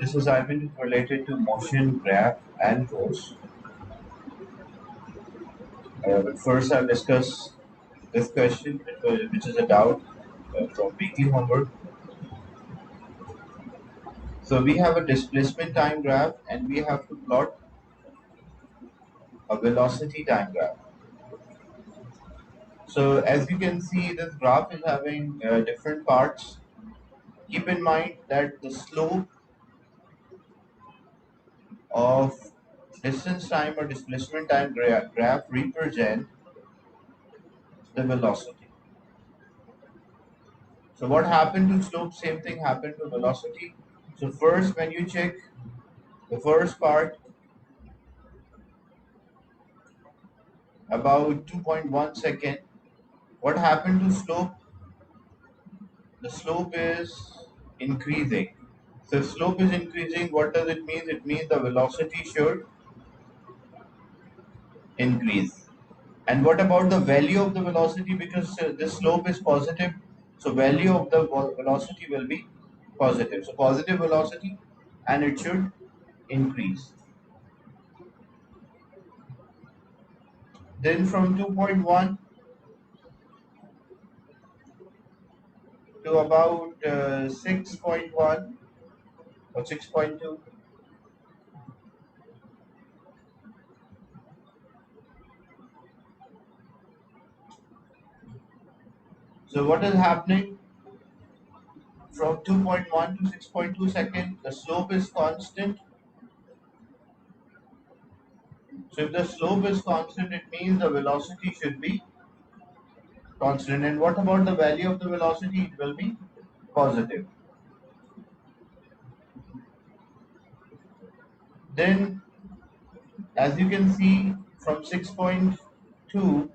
This assignment is related to motion graph and force. But first I'll discuss this question, which is a doubt from weekly homework. So we have a displacement time graph and we have to plot a velocity time graph. So as you can see, this graph is having different parts. Keep in mind that the slope of distance time or displacement time graph represent the velocity. So what happened to slope? Same thing happened to velocity. So first, when you check the first part about 2.1 second, what happened to slope? The slope is increasing. So if slope is increasing, what does it mean? It means the velocity should increase. And what about the value of the velocity? Because this slope is positive, so value of the velocity will be positive. So positive velocity, and it should increase. Then from 2.1 to about 6.1 or 6.2. So what is happening from 2.1 to 6.2 seconds? The slope is constant. So if the slope is constant, it means the velocity should be constant. And what about the value of the velocity? It will be positive. Then, as you can see, from 6.2 to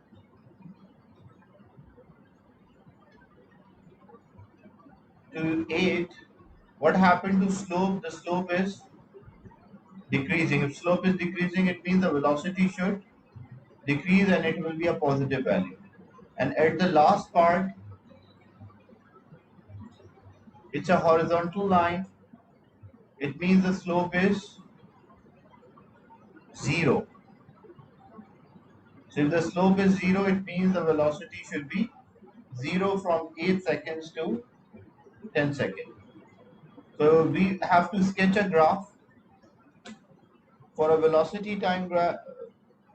8, what happened to slope? The slope is decreasing. If slope is decreasing, it means the velocity should decrease and it will be a positive value. And at the last part, it's a horizontal line. It means the slope is 0. So if the slope is 0, it means the velocity should be 0 from 8 seconds to 10 seconds. So we have to sketch a graph for a velocity time graph.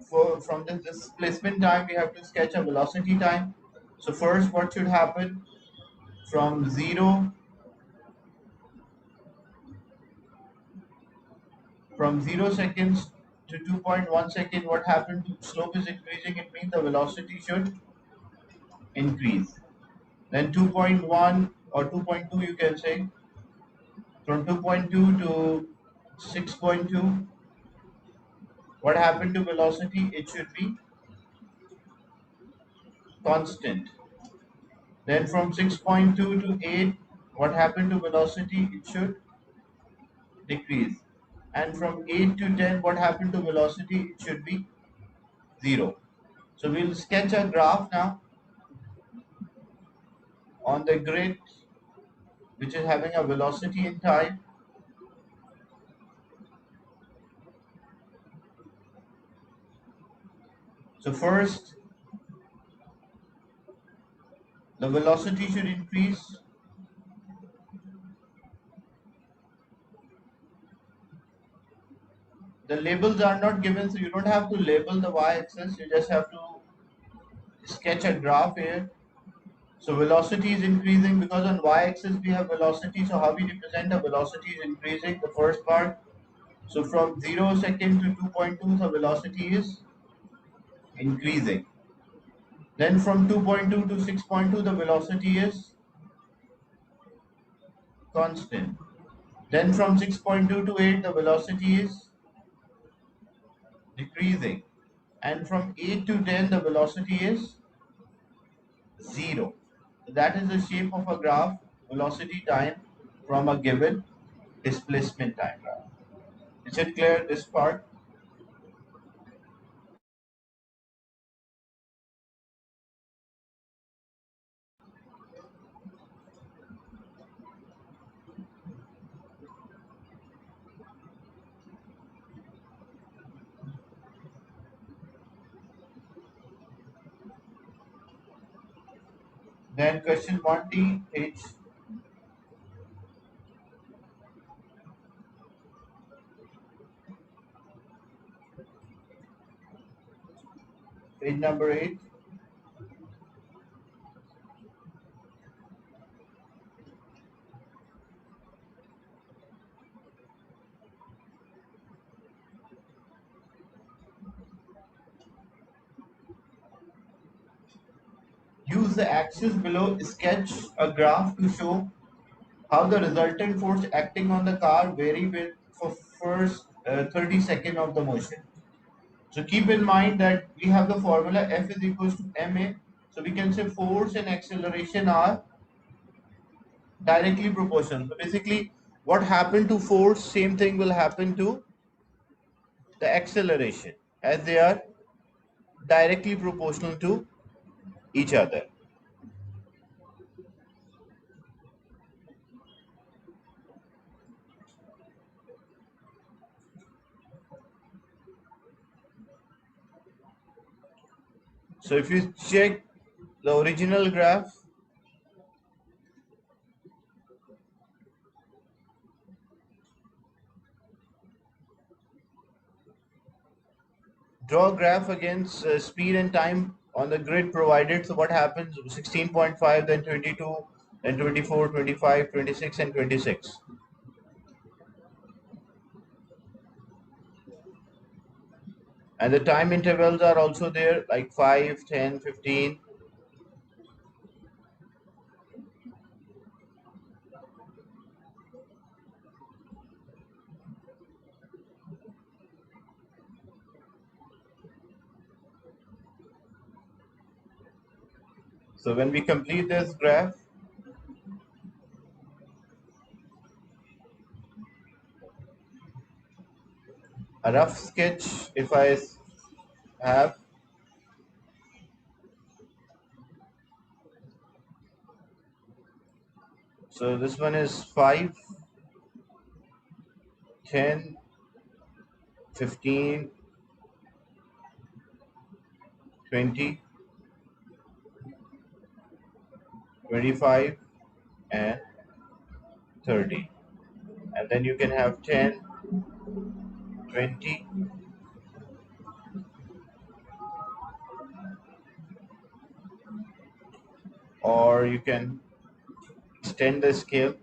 From this displacement time, we have to sketch a velocity time. So first, what should happen? From 0 seconds to 2.1 second, what happened? Slope is increasing. It means the velocity should increase. Then 2.1 or 2.2, you can say, from 2.2 to 6.2, what happened to velocity? It should be constant. Then from 6.2 to 8, what happened to velocity? It should decrease. And from 8 to 10, what happened to velocity? It should be 0. So we'll sketch a graph now on the grid, which is having a velocity in time. So first, the velocity should increase. The labels are not given, so you don't have to label the y-axis. You just have to sketch a graph here. So velocity is increasing because on y-axis we have velocity. So how we represent a velocity is increasing, the first part. So from 0 second to 2.2, the velocity is increasing. Then from 2.2 to 6.2, the velocity is constant. Then from 6.2 to 8, the velocity is decreasing. And from 8 to 10, the velocity is 0. That is the shape of a graph, velocity time from a given displacement time graph. Is it clear, this part? Then question 1D, page number 8. Use the axis below, sketch a graph to show how the resultant force acting on the car vary with for first 30 seconds of the motion. So keep in mind that we have the formula F is equals to ma. So we can say force and acceleration are directly proportional. So basically, what happened to force, same thing will happen to the acceleration, as they are directly proportional to each other. So if you check the original graph, draw a graph against speed and time on the grid provided. So what happens? 16.5, then 22, then 24, 25, 26, and 26. And the time intervals are also there, like 5, 10, 15. So when we complete this graph, a rough sketch, if I have, so this one is 5, 10, 15, 20, 25, and 30. And then you can have 10, 20, or you can extend the scale.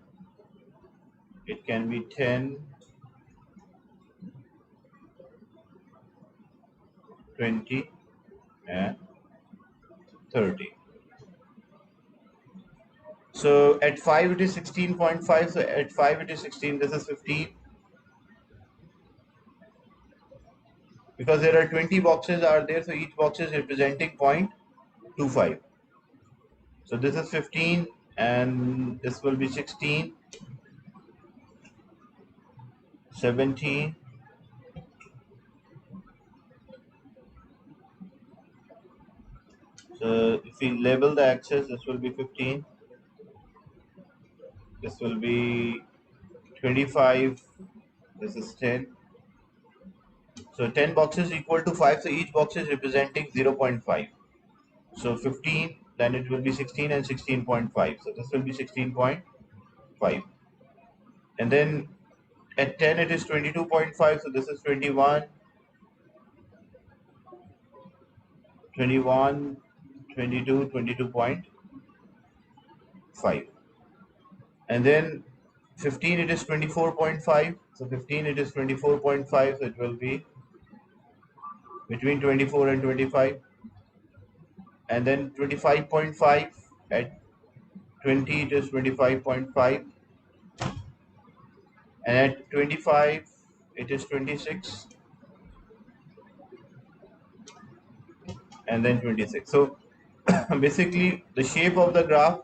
It can be 10, 20, and 30. So at 5 it is 16.5. So at 5 it is 16. This is 15. Because there are 20 boxes are there, so each box is representing 0.25. So this is 15, and this will be 16, 17, so if we label the axis, this will be 15, this will be 25, this is 10. So 10 boxes equal to 5, so each box is representing 0.5. So 15, then it will be 16 and 16.5. So this will be 16.5. And then at 10 it is 22.5, so this is 21, 21, 22, 22.5. And then 15 it is 24.5. So 15 it is 24.5, so it will be between 24 and 25. And then 25.5, at 20 it is 25.5, and at 25 it is 26, and then 26. So basically the shape of the graph,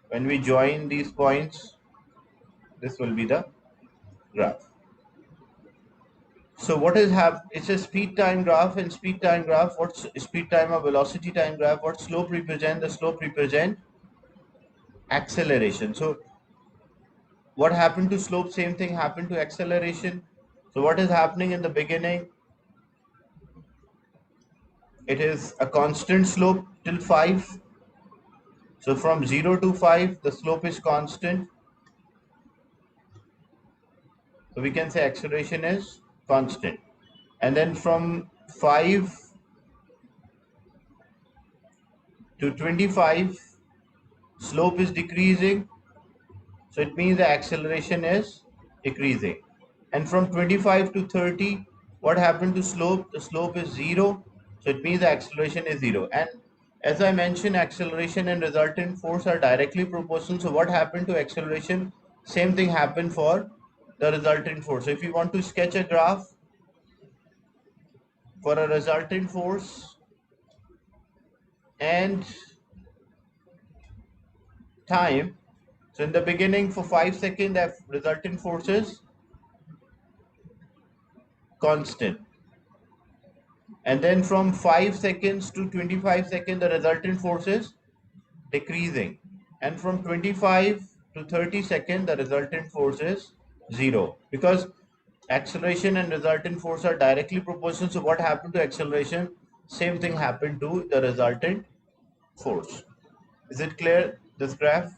when we join these points, this will be the graph. So what is it's a speed time graph, and speed time graph, what's speed time or velocity time graph, what slope represent? The slope represent acceleration. So what happened to slope? Same thing happened to acceleration. So what is happening in the beginning? It is a constant slope till 5. So from 0 to 5, the slope is constant. So we can say acceleration is constant. And then from 5 to 25, slope is decreasing. So it means the acceleration is decreasing. And from 25 to 30, what happened to slope? The slope is 0. So it means the acceleration is 0. And as I mentioned, acceleration and resultant force are directly proportional. So what happened to acceleration? Same thing happened for the resultant force. So if you want to sketch a graph for a resultant force and time, so in the beginning for 5 seconds, the resultant force is constant. And then from 5 seconds to 25 seconds, the resultant force is decreasing. And from 25 to 30 seconds, the resultant force is 0. Because acceleration and resultant force are directly proportional. So what happened to acceleration? Same thing happened to the resultant force. Is it clear, this graph?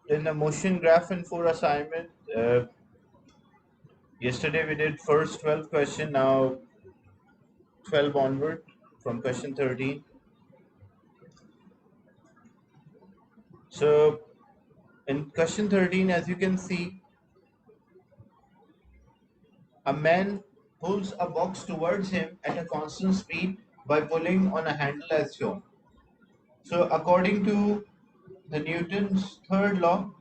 In the motion graph and 4 assignment, yesterday we did first 12 question, now 12 onward from question 13. So in question 13, as you can see, a man pulls a box towards him at a constant speed by pulling on a handle as shown. So according to the Newton's third law,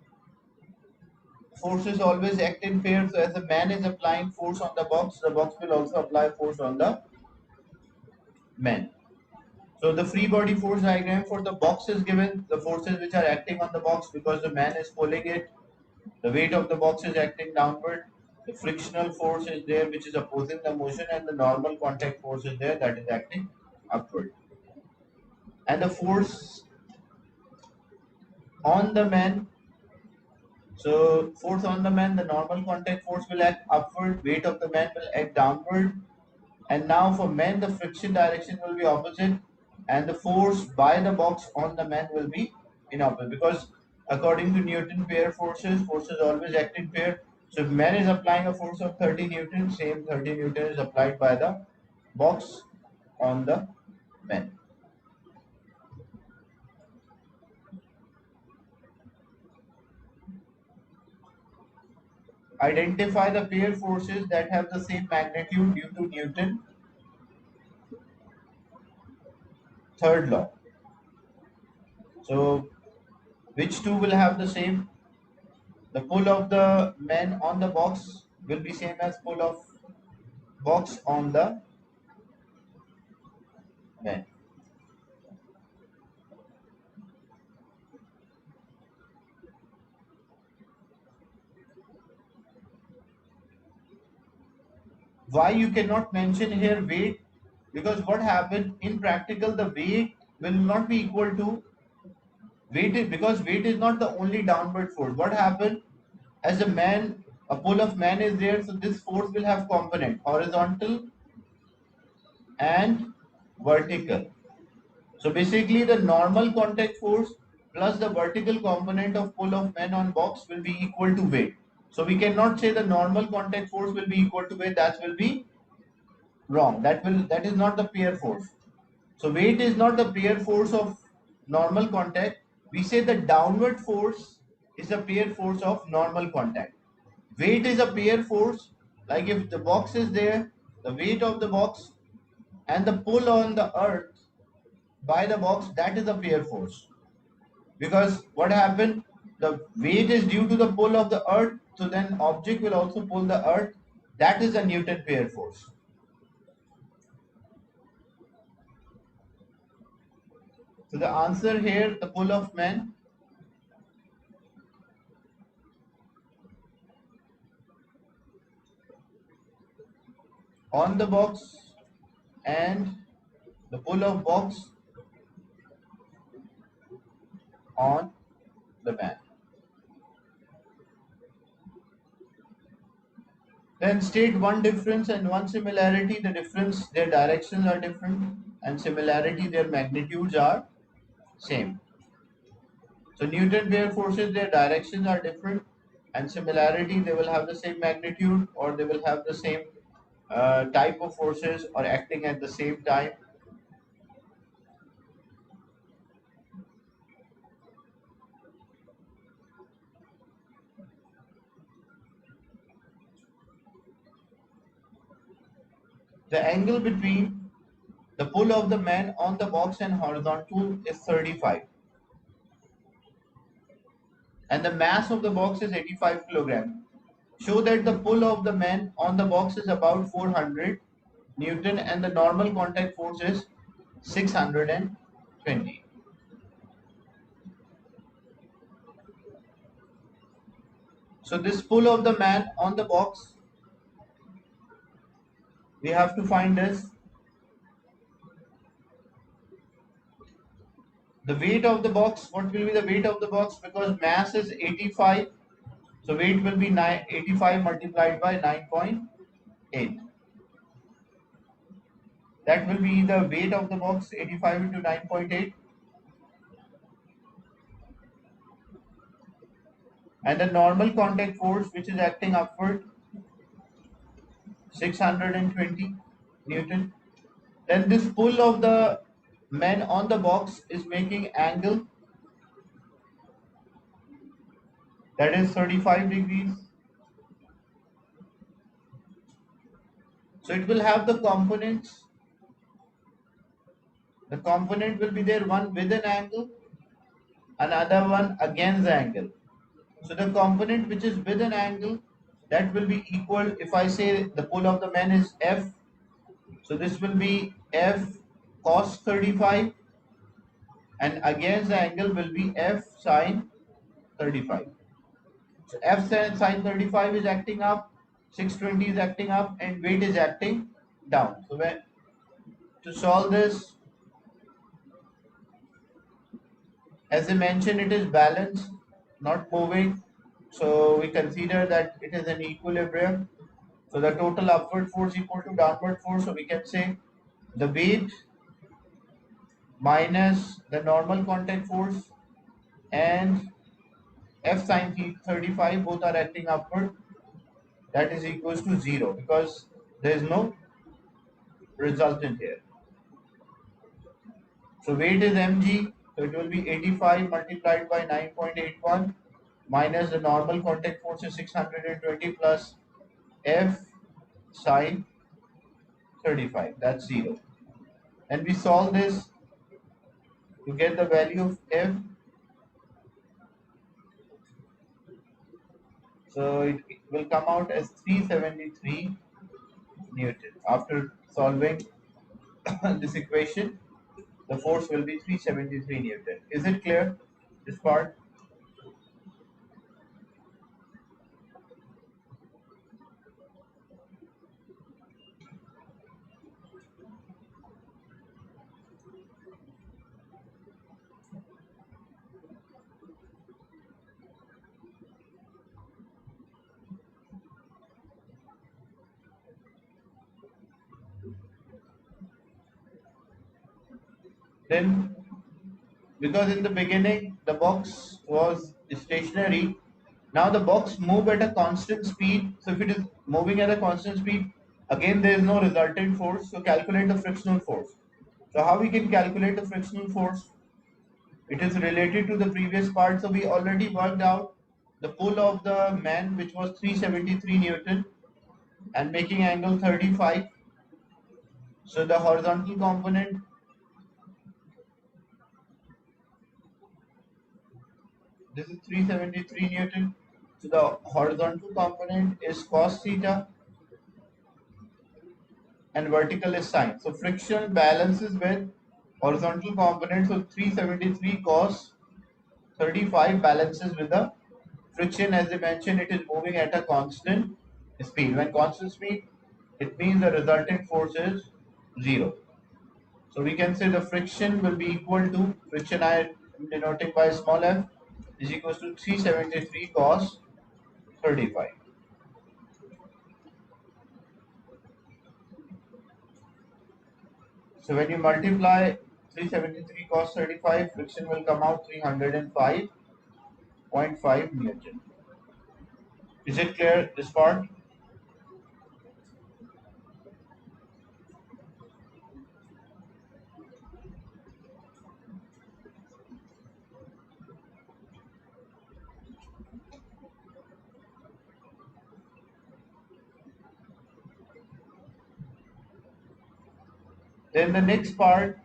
forces always act in pairs. So as the man is applying force on the box will also apply force on the man. So the free body force diagram for the box is given, the forces which are acting on the box because the man is pulling it. The weight of the box is acting downward. The frictional force is there, which is opposing the motion, and the normal contact force is there, that is acting upward. And the force on the man, so force on the man, the normal contact force will act upward, weight of the man will act downward. And now for men, the friction direction will be opposite, and the force by the box on the man will be in opposite, because according to Newton pair forces always act in pair. So if man is applying a force of 30 Newton, same 30 Newton is applied by the box on the man. Identify the pair forces that have the same magnitude due to Newton third law. So which two will have the same? The pull of the man on the box will be same as pull of box on the man. Why you cannot mention here weight? Because what happened in practical, the weight will not be equal to weight because weight is not the only downward force. What happened as a pull of man is there, so this force will have component horizontal and vertical. So basically the normal contact force plus the vertical component of pull of man on box will be equal to weight. So we cannot say the normal contact force will be equal to weight. That will be wrong. That is not the pair force. So weight is not the pair force of normal contact. We say the downward force is a pair force of normal contact. Weight is a pair force. Like if the box is there, the weight of the box and the pull on the earth by the box, that is a pair force. Because what happened, the weight is due to the pull of the earth, so then object will also pull the earth. That is a Newton pair force. So the answer here, the pull of man on the box and the pull of box on the man. Then state one difference and one similarity. The difference, their directions are different, and similarity, their magnitudes are same. So Newton pair forces, their directions are different, and similarity, they will have the same magnitude, or they will have the same type of forces or acting at the same time. The angle between the pull of the man on the box and horizontal is 35. And the mass of the box is 85 kilogram. Show that the pull of the man on the box is about 400 Newton and the normal contact force is 620. So this pull of the man on the box, we have to find this. The weight of the box, what will be the weight of the box? Because mass is 85, so weight will be 85 multiplied by 9.8. That will be the weight of the box, 85 into 9.8. And the normal contact force, which is acting upward, 620 Newton. Then this pull of the man on the box is making angle, that is 35 degrees. So it will have the components. The component will be there, one with an angle, another one against the angle. So the component which is with an angle, that will be equal, if I say the pull of the man is F, so this will be F cos 35, and against the angle will be F sine 35. So F sine 35 is acting up, 620 is acting up, and weight is acting down. So when to solve this, as I mentioned, it is balanced, not moving. So we consider that it is an equilibrium. So the total upward force equal to downward force. So we can say the weight minus the normal contact force and F sine 35 both are acting upward. That is equals to 0 because there is no resultant here. So weight is mg. So it will be 85 multiplied by 9.81 minus the normal contact force is 620 plus F sine 35. That's 0. And we solve this to get the value of F. So it will come out as 373 Newton. After solving this equation, the force will be 373 Newton. Is it clear, this part? Then, because in the beginning the box was stationary, now the box move at a constant speed. So if it is moving at a constant speed, again there is no resultant force. So calculate the frictional force. So how we can calculate the frictional force? It is related to the previous part. So we already worked out the pull of the man, which was 373 Newton and making angle 35. So the horizontal component This is 373 Newton. So the horizontal component is cos theta and vertical is sine. So friction balances with horizontal component. So 373 cos 35 balances with the friction. As I mentioned, it is moving at a constant speed. When constant speed, it means the resultant force is 0. So we can say the friction will be equal to, friction I am denoting by small f, is equals to 373 cos 35. So when you multiply 373 cos 35, friction will come out 305.5 Newton. Is it clear, this part? Then the next part,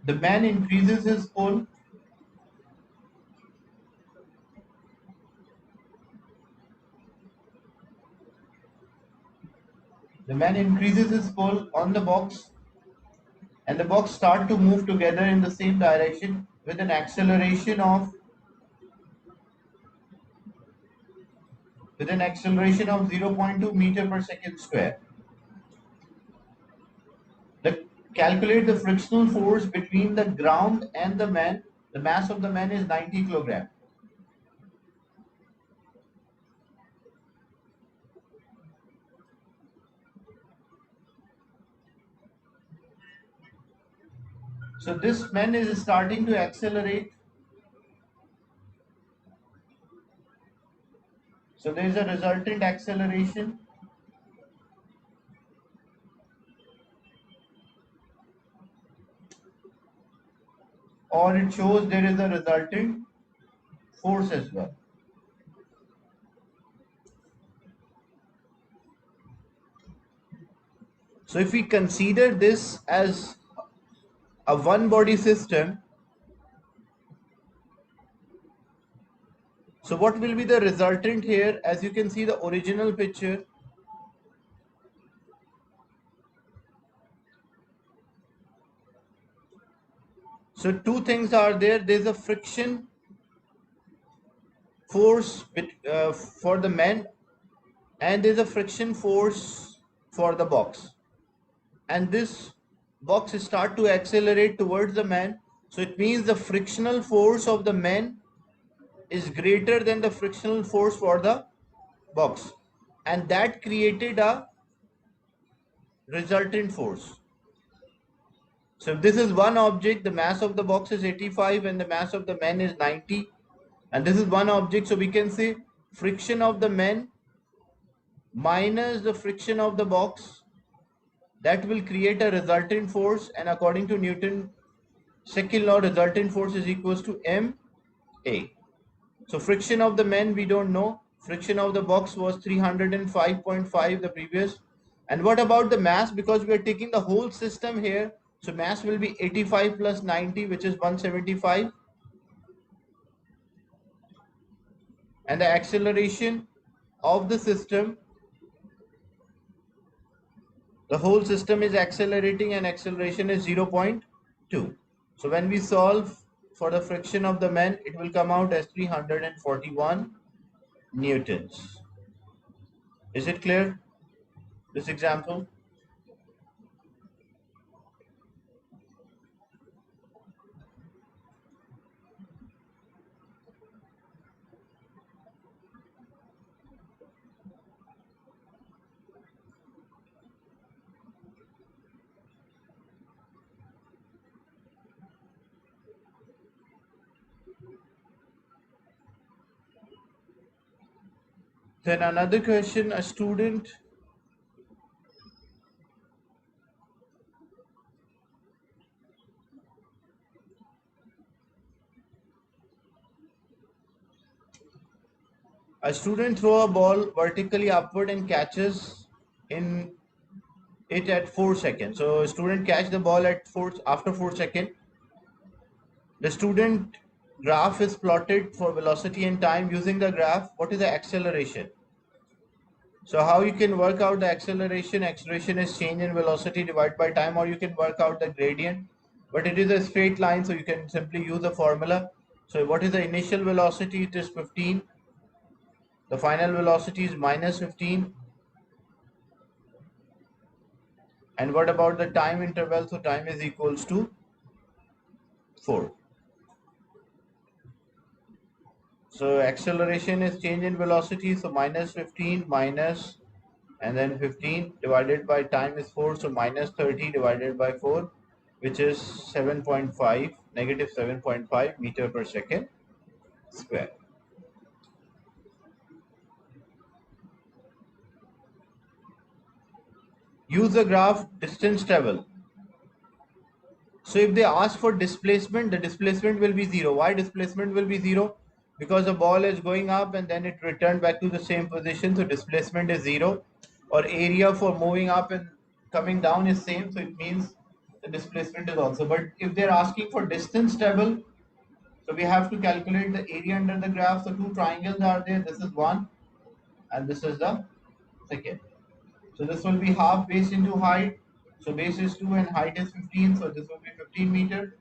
the man increases his pull. The man increases his pull on the box, and the box start to move together in the same direction with an acceleration of 0.2 meter per second square. Calculate the frictional force between the ground and the man. The mass of the man is 90 kilogram. So this man is starting to accelerate. So there is a resultant acceleration, or it shows there is a resultant force as well. So if we consider this as a one body system, so what will be the resultant here? As you can see the original picture, so two things are there. There's a friction force for the man, and there's a friction force for the box, and this box start to accelerate towards the man. So it means the frictional force of the man is greater than the frictional force for the box, and that created a resultant force. So if this is one object, the mass of the box is 85 and the mass of the man is 90, and this is one object, so we can say friction of the man minus the friction of the box, that will create a resultant force, and according to Newton's second law, resultant force is equals to ma. So friction of the man we don't know, friction of the box was 305.5 the previous. And what about the mass? Because we are taking the whole system here, so mass will be 85 plus 90, which is 175, and the acceleration of the system, the whole system is accelerating and acceleration is 0.2. So when we solve for the friction of the man, it will come out as 341 newtons. Is it clear, this example? Then another question, a student throw a ball vertically upward and catches in it at 4 seconds. So student catch the ball at after 4 seconds, The student graph is plotted for velocity and time. Using the graph, what is the acceleration? So how you can work out the acceleration? Acceleration is change in velocity divided by time, or you can work out the gradient. But it is a straight line, so you can simply use the formula. So what is the initial velocity? It is 15. The final velocity is minus 15. And what about the time interval? So time is equals to 4. So acceleration is change in velocity. So minus 15 minus and then 15 divided by time is 4. So minus 30 divided by 4, which is 7.5, negative 7.5 meter per second square. Use the graph distance travel. So if they ask for displacement, the displacement will be 0. Why displacement will be 0? Because the ball is going up and then it returned back to the same position. So displacement is 0. Or area for moving up and coming down is same. So it means the displacement is also. But if they're asking for distance travel, so we have to calculate the area under the graph. So two triangles are there. This is one and this is the second. So this will be half base into height. So base is 2 and height is 15. So this will be 15 meter.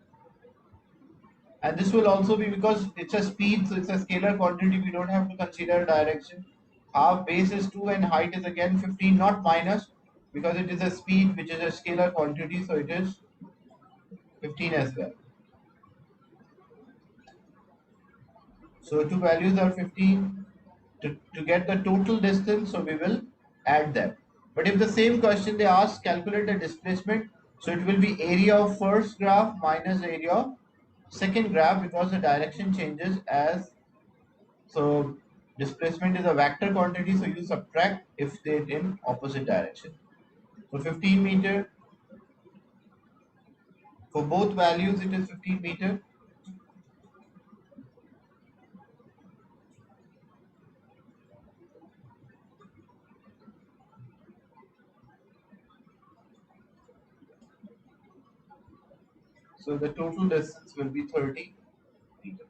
And this will also be because it's a speed, so it's a scalar quantity. We don't have to consider direction. Half base is 2 and height is again 15, not minus, because it is a speed which is a scalar quantity. So it is 15 as well. So two values are 15. To get the total distance, so we will add them. But if the same question they ask, calculate the displacement, so it will be area of first graph minus area of second graph, because the direction changes as, so displacement is a vector quantity, so you subtract if they're in opposite direction. So 15 meter, for both values it is 15 meter. So the total distance will be 30 meters.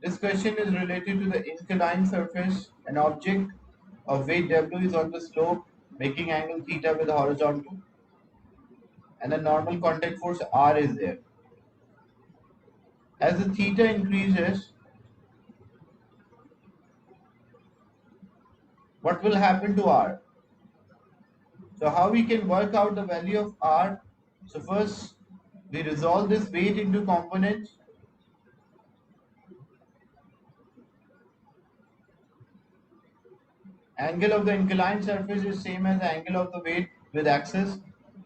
This question is related to the inclined surface. An object of weight W is on the slope, making angle theta with horizontal, and the normal contact force R is there. As the theta increases, what will happen to R? So how we can work out the value of R? So first we resolve this weight into components. Angle of the inclined surface is same as the angle of the weight with axis.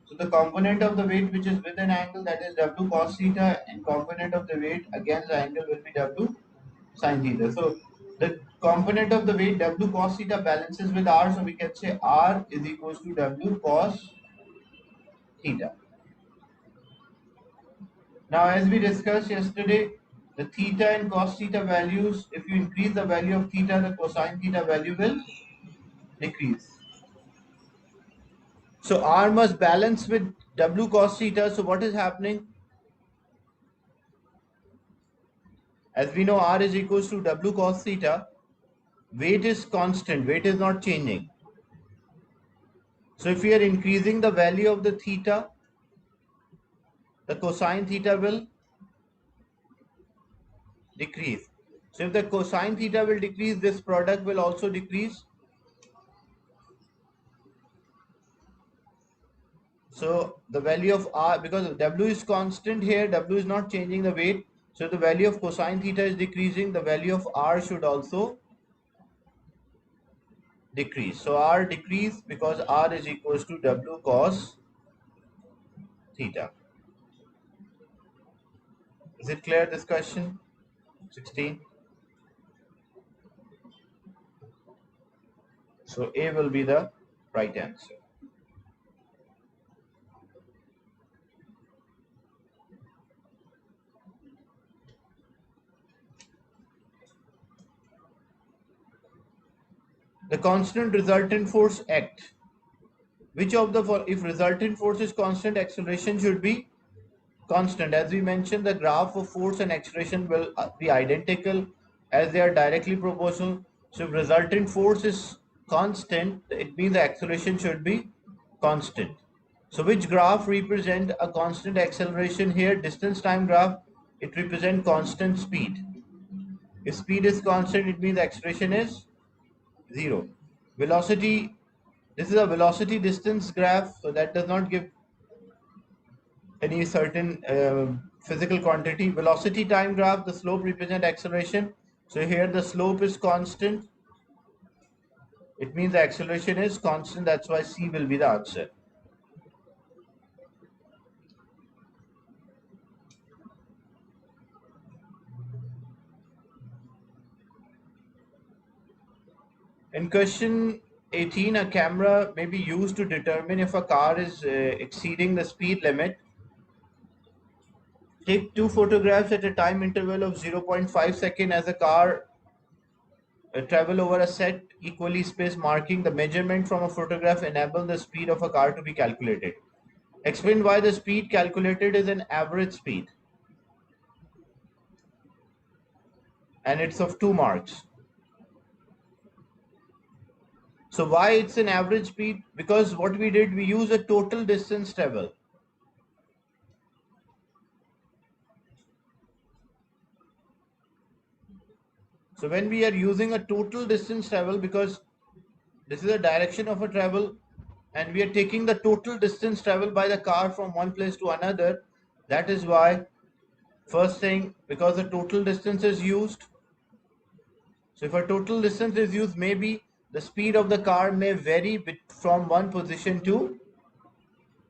So the component of the weight which is with an angle, that is W cos theta, and component of the weight against the angle will be W sin theta. So the component of the weight W cos theta balances with R, so we can say R is equals to W cos theta. Now as we discussed yesterday, the theta and cos theta values, if you increase the value of theta, the cosine theta value will decrease. So R must balance with W cos theta. So what is happening? As we know, R is equals to W cos theta. Weight is constant, weight is not changing. So if we are increasing the value of the theta, the cosine theta will decrease. So if the cosine theta will decrease, this product will also decrease. So the value of R, because W is constant here, W is not changing the weight. So the value of cosine theta is decreasing, the value of R should also decrease. So R decrease because R is equals to W cos theta. Is it clear, this question? 16. So A will be the right answer. The constant resultant force act. Which of the, if resultant force is constant, acceleration should be constant. As we mentioned, the graph of force and acceleration will be identical as they are directly proportional. So if resultant force is constant, it means the acceleration should be constant. So which graph represent a constant acceleration here? Distance time graph, it represents constant speed. If speed is constant, it means acceleration is zero. Velocity, this is a velocity distance graph, so that does not give any certain physical quantity. Velocity time graph, the slope represent acceleration. So here the slope is constant. It means the acceleration is constant. That's why C will be the answer. In question 18, a camera may be used to determine if a car is exceeding the speed limit. Take two photographs at a time interval of 0.5 second as a car travel over a set equally spaced marking. The measurement from a photograph enable the speed of a car to be calculated. Explain why the speed calculated is an average speed and it's of 2 marks. So why it's an average speed? Because what we did, we use a total distance travel. So when we are using a total distance travel, because this is a direction of a travel and we are taking the total distance travel by the car from one place to another, that is why first thing, because the total distance is used. So if a total distance is used, maybe the speed of the car may vary from one position to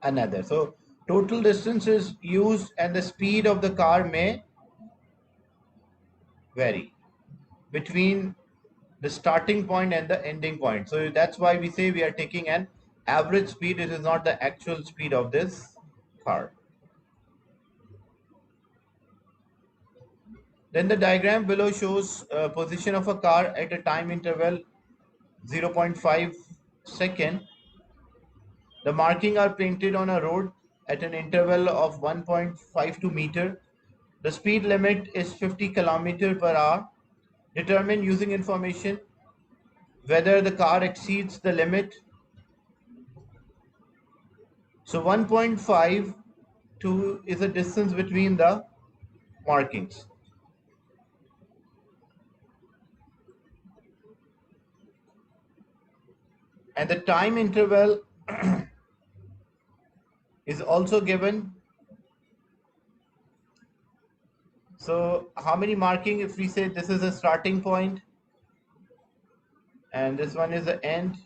another. So total distance is used and the speed of the car may vary between the starting point and the ending point. So that's why we say we are taking an average speed. It is not the actual speed of this car. Then the diagram below shows position of a car at a time interval 0.5 second. The markings are painted on a road at an interval of 1.52 meter. The speed limit is 50 kilometer per hour. Determine using information whether the car exceeds the limit. So 1.52 is the distance between the markings. And the time interval is also given. So how many marking, if we say this is a starting point and this one is the end.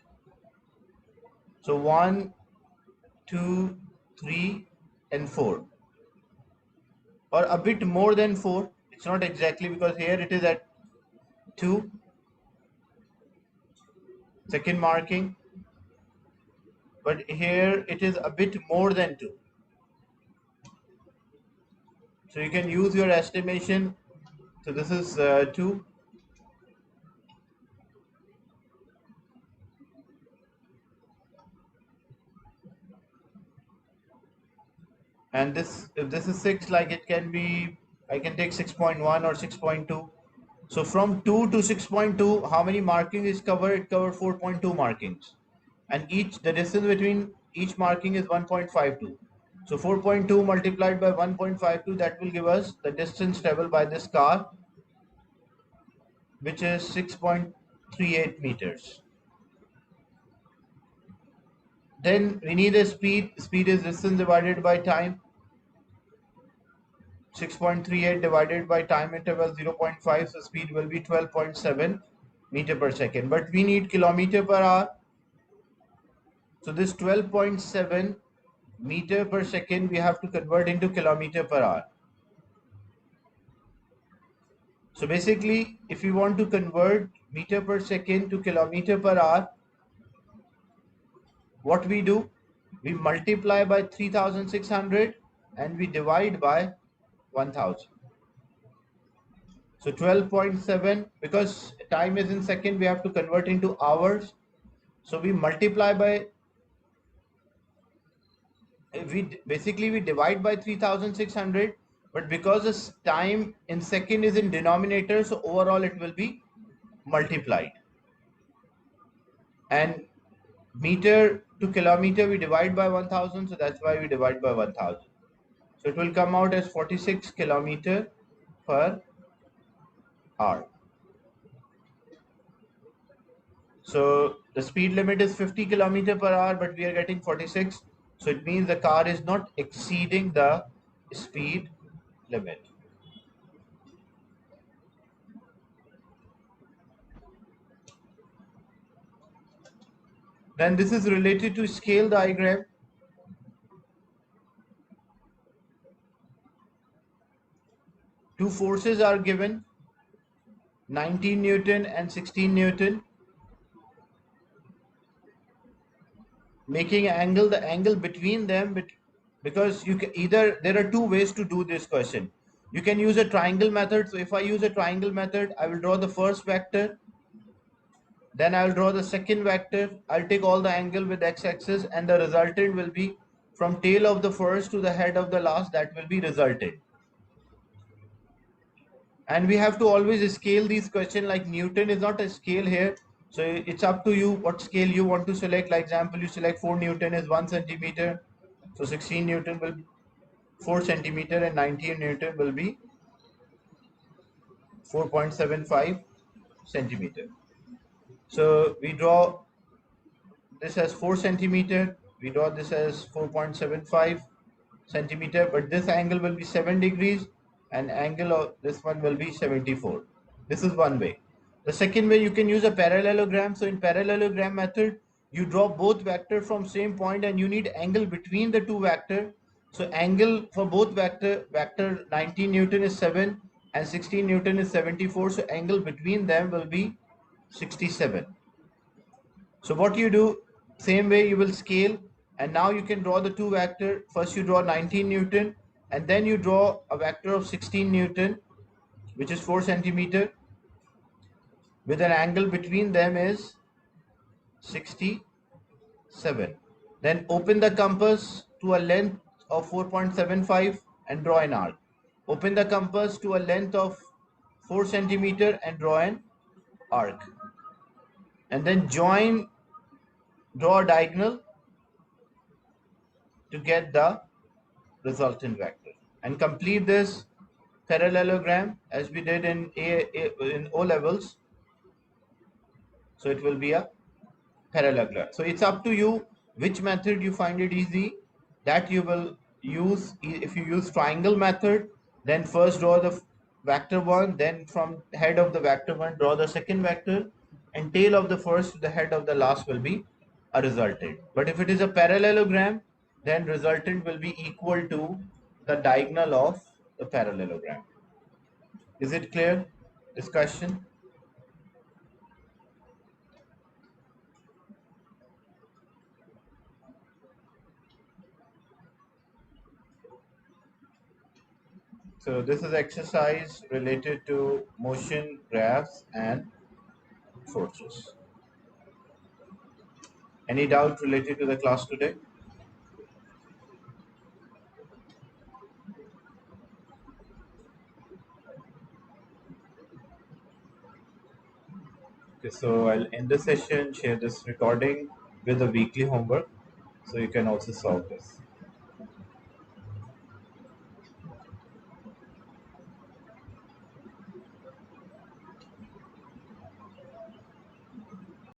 So 1, 2, 3 and 4, or a bit more than 4. It's not exactly, because here it is at 2, second marking, but here it is a bit more than 2. So you can use your estimation. So this is 2. And this, if this is 6, like it can be, I can take 6.1 or 6.2. So from 2 to 6.2, how many markings is covered? It covered 4.2 markings. And the distance between each marking is 1.52. So 4.2 multiplied by 1.52, that will give us the distance traveled by this car, which is 6.38 meters. Then we need a speed. Speed is distance divided by time. 6.38 divided by time interval 0.5, so speed will be 12.7 meter per second. But we need kilometer per hour. So this 12.7 meter per second we have to convert into kilometer per hour. So basically, if you want to convert meter per second to kilometer per hour, what we do? We multiply by 3600 and we divide by 1000. So 12.7, because time is in second, we have to convert into hours. So we multiply by, we divide by 3600, but because this time in second is in denominator, so overall it will be multiplied. And meter to kilometer we divide by 1000, so that's why we divide by 1000. So it will come out as 46 kilometer per hour. So the speed limit is 50 kilometer per hour, but we are getting 46. So it means the car is not exceeding the speed limit. Then this is related to scale diagram. Two forces are given, 19 Newton and 16 Newton, making angle, the angle between them, because you can either, there are two ways to do this question. You can use a triangle method. So if I use a triangle method, I will draw the first vector, then I will draw the second vector. I'll take all the angle with x-axis, and the resultant will be from tail of the first to the head of the last. That will be resultant. And we have to always scale these questions. Like Newton is not a scale here, so it's up to you what scale you want to select. Like example, you select 4 Newton is 1 centimeter, so 16 Newton will be 4 centimeter, and 19 Newton will be 4.75 centimeter. So we draw this as 4 centimeter, we draw this as 4.75 centimeter, but this angle will be 7 degrees, and angle of this one will be 74. This is one way. The second way, you can use a parallelogram. So in parallelogram method, you draw both vector from same point, and you need angle between the two vector. So angle for both vector 19 Newton is 7 and 16 Newton is 74. So angle between them will be 67. So what you do, same way you will scale, and now you can draw the two vector. First you draw 19 Newton, and then you draw a vector of 16 Newton, which is 4 centimeter, with an angle between them is 67. Then open the compass to a length of 4.75 and draw an arc. Open the compass to a length of 4 centimeter and draw an arc. And then draw a diagonal to get the resultant vector, and complete this parallelogram as we did in O levels. So it will be a parallelogram. So it's up to you which method you find it easy, that you will use. If you use triangle method, then first draw the vector 1, then from head of the vector 1 draw the second vector, and tail of the first to the head of the last will be a resultant. But if it is a parallelogram, then resultant will be equal to the diagonal of the parallelogram. Is it clear? Discussion? So this is exercise related to motion graphs and forces. Any doubt related to the class today? Okay, so I'll end the session, share this recording with the weekly homework, so you can also solve this.